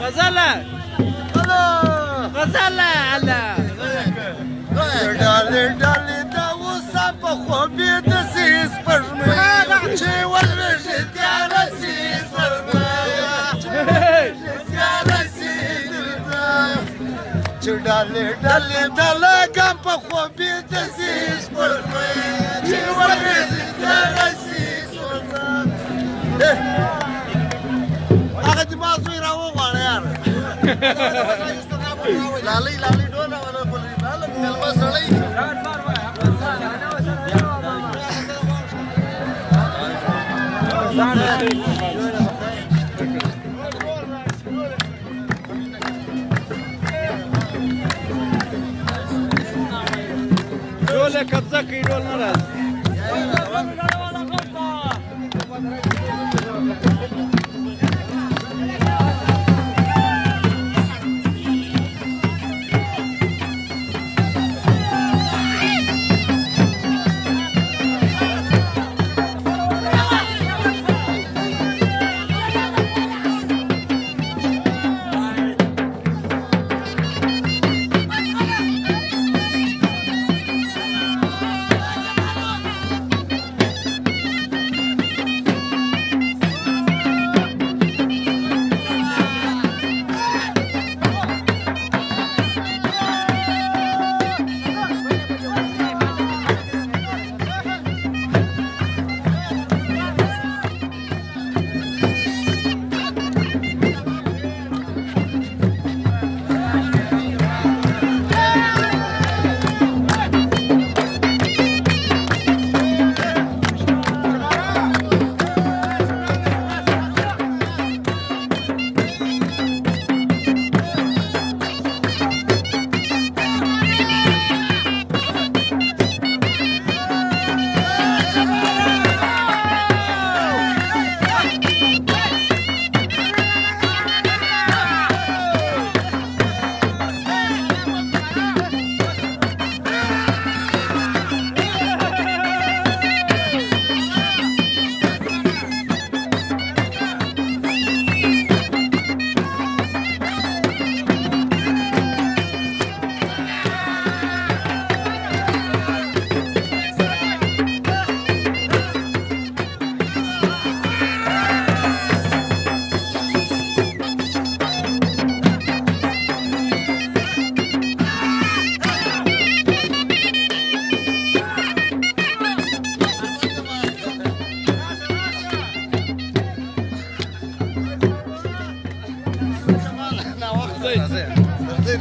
غزاله غزاله الله ډالې ډالې دا اوسه په خوبې د سیس پرمې چې ولوېږي تیاره سیس پرمې تیاره سیس چې ډالې ډالې دا لګم په خوبې د سیس پرمې چې ولوېږي تیاره سیس پرمې هغه دې ما زوی راوغواړه یار لالۍ لالۍ ډوله ولا بولي لالک مېلمه سړی ډوله قبضه کوي ډول نه راځي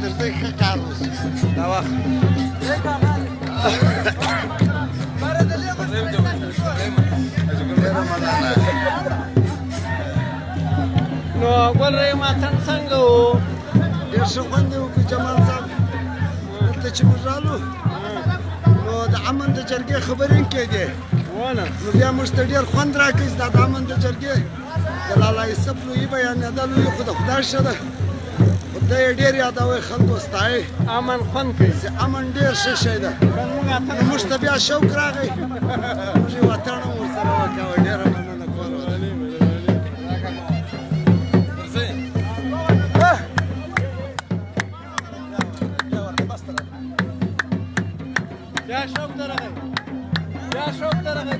درځئ ښه کار وشي دا وخت نو ګل رحمتن څنګه و ډېر ښه خوند یې وکړ جمال صاحب دلته چې موږ رالو نو د امن د جرګې خبرې هم کېدې نو بیا موږ ته ډېر خوند راکړ چې دا د امن د جرګې د لالا یوسف لویي بیانېدل وي خو د خدای ښه ده دا یې ډېر یادوي خلکو ستایي امن خوند کوي امن ډېر ښه شی ده موږ ته بیا شوق راغی موږ یې اتڼ هم ورسره وکړی ډېره مننه کور بیا شوق درغی بیا شوق درغی